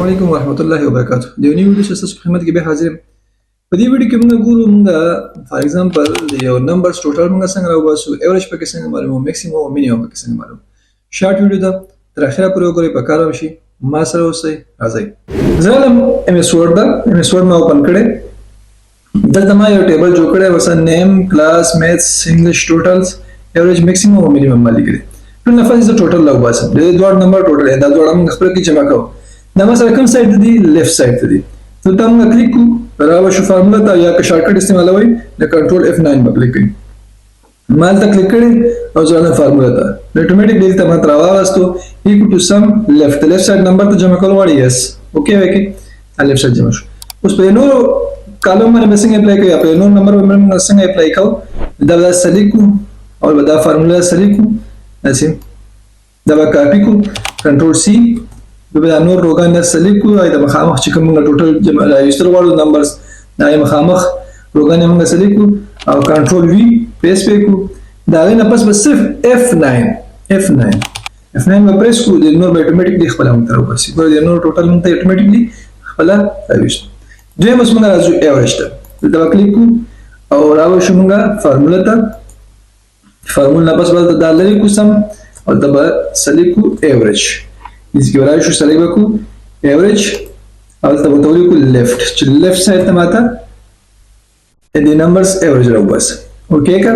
السلام علیکم ورحمۃ اللہ وبرکاتہ. د یو نوي ویډیو سره ستاسو په خدمت کې به حاضر یم. په دې ویډیو کې موږ ګورو موږ فار ایگزامپل د یو نمبرز ټوټل موږ څنګه راوباسو، ایوریج پکې څنګه معلومو، میکسیمم او مینیمم پکې څنګه معلومو. شارټ ویډیو ده، تر اخره پورې وګورئ، په کار وشي. ما سره اوسئ. راځئ. زه علم ایم اس ورډ ده، ایم اس ورډ ما اوپن کړی. دلته ما یو ټیبل جوړ کړی، ورسره نیم، کلاس، میتھس، انګلیش، ټوټلز، ایوریج، میکسیمم او مینیمم ما لیکلی. ټول نفس د ټوټل راوباسم. د دوه نمبر ټوټل دا دوه موږ خپل کې جمع کوو. دا مثلا کوم سایډ ته دی؟ لیفت سایډ ته دی. نو ته موږ کلیک کوو، راوښو فارمولا ته، یا که شارټ کټ استعمالوئ د کنټرول F9 به کلیک کوئ. ما هلته کلیک کړی او زه راځم فارمولا ته. نو اټومیټیک دلته ما راواغستو ایکو ټو سم لیفت سایډ نمبر ته جمع کول غواړي. یس اوکې وکړئ. لیفت سایډ جمع شو. اوس په نورو کالم باندې به څنګه اپلای کوو، یا په نور نمبر باندې څنګه اپلای کوو، دا به سلیکټ کوو او دا فارمولا سلیکټ کوو. داسې دا به کاپي کوو، کنټرول C، دا نور روګان سلیکټ کوو. دا مخامخ چې کوم ټوټل جمع راوستل غواړو نمبرز، دا مخامخ روګان موږ سلیکټ کوو او کنټرول V پیس پې کوو. دا غوښنه پس به صرف F9 به پریس کوو. د نور به اټومیټیکلی خپل موږ ته راوباسي. ګوره د نور ټوټل موږ ته اټومیټیکلی خپل راوست. دویم اوس موږ راځو ایوریج ته. دلته به کلیک کوو او راوښو موږ فارمولا ته. فارمولا نه پس به دا لرې کوو سم او دا به سلیکټ کوو ایوریج. دې کې ورایشو سلیکټ وکړو ایوریج او دلته به ولیکو لیفت، چې لیفت سایډ ته ماته د نمبرز ایوریج راوباسه. اوکې که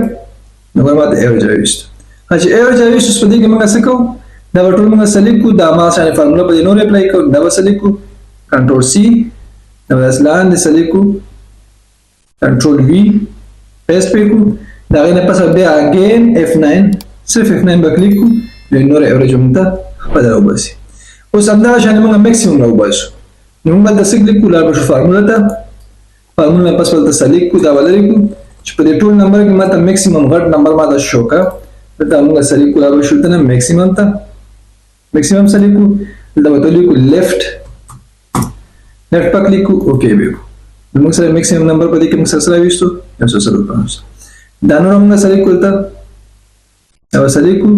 نو ماته ایوریج راویست. چې ایوریج راویست اوس په دې کې موږ څه کوو، دا به ټول موږ سلیکټ کوو. دا ما شانې فارمولا په دې نور اپلای کوو. دا به سلیکټ کوو، کنټرول C، دا به داسې لاندې سلیکټ کوو، کنټرول V پیسټ پې کوو. د هغې نه پس بیا اګین F9 صرف F9 به کلیک کوو، د نور ایوریج موږ ته خپل راوباسي. اوس همدغه شانې موږ میکسیمم راوباسو. نو موږ دلته څه کلیک کوو، لاړ به شو فارمولا ته. فارمولا نه پس به دلته سلیکټ کوو، دا به لرې کوو چې په دې ټول نمبر کې ماته میکسیمم غټ نمبر ماته شو کړه. دلته موږ سلیکټ کوو، لاړ به شو دلته میکسیمم ته. میکسیمم سلیکټ کوو، دلته به ولیکو لیفت په کلیک کوو، اوکې به کوو. نو موږ سره میکسیمم نمبر په دې کې موږ سره راویستو 150. دا نور موږ سلیکټ کوو، دلته دا به سلیکټ کوو،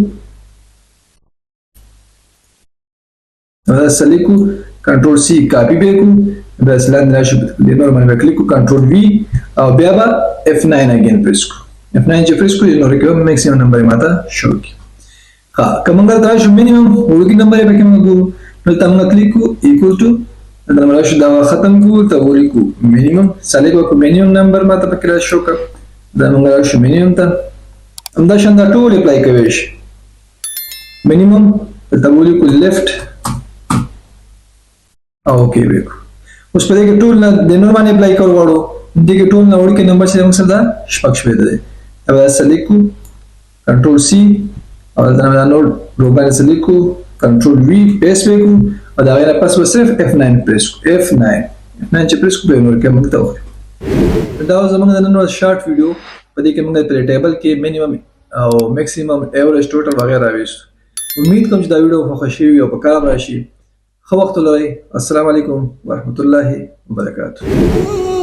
دا سلیکټ کوو، کنټرول C کاپي به کوو. بس لاندې راشو د نور باندې کلیک کوو، کنټرول V او بیا به F9 اگین پریس کوو. F9 چې پریس کوو نو ریکو میکسیمم نمبر ماته شو کی. ها کوم موږ راشو مینیمم وګړي نمبر به کوم کوو، نو تاسو کلیک کوو ایکوال ټو دا نمبر راشو دا ختم کوو، ته ولیکو مینیمم سلیکټ وکړو، مینیمم نمبر ماته پکې راشو کا. دا موږ راشو مینیمم ته. همدا شان دا ټول اپلای کوي شي. مینیمم ته ولیکو لیفت اوکې وکړو. اوس په دې کې ټول نه د نور باندې اپلای کول غواړو. دې کې ټول نه وړوکی نمبر چې موږ سره دا شپږ شپېته دی. دا به سلیکټ کوو، کنټرول C او دا نور رو باندې سلیکټ کوو، کنټرول V پیسټ وکړو او دا غیر پس به صرف F9 پریس کوو. F9 چې پریس کوو به نور کې موږ ته وایي. دا زموږ د نن ورځ شارټ ویډیو. په دې کې موږ په ټیبل کې مینیمم او میکسیمم ایوریج ټوټل وغیرہ راویستو. امید کوم چې دا ویډیو خوښ شوي او په کار راشي. ښه وخت ولرئ. السلام علیکم ورحمۃ اللہ وبرکاتہ.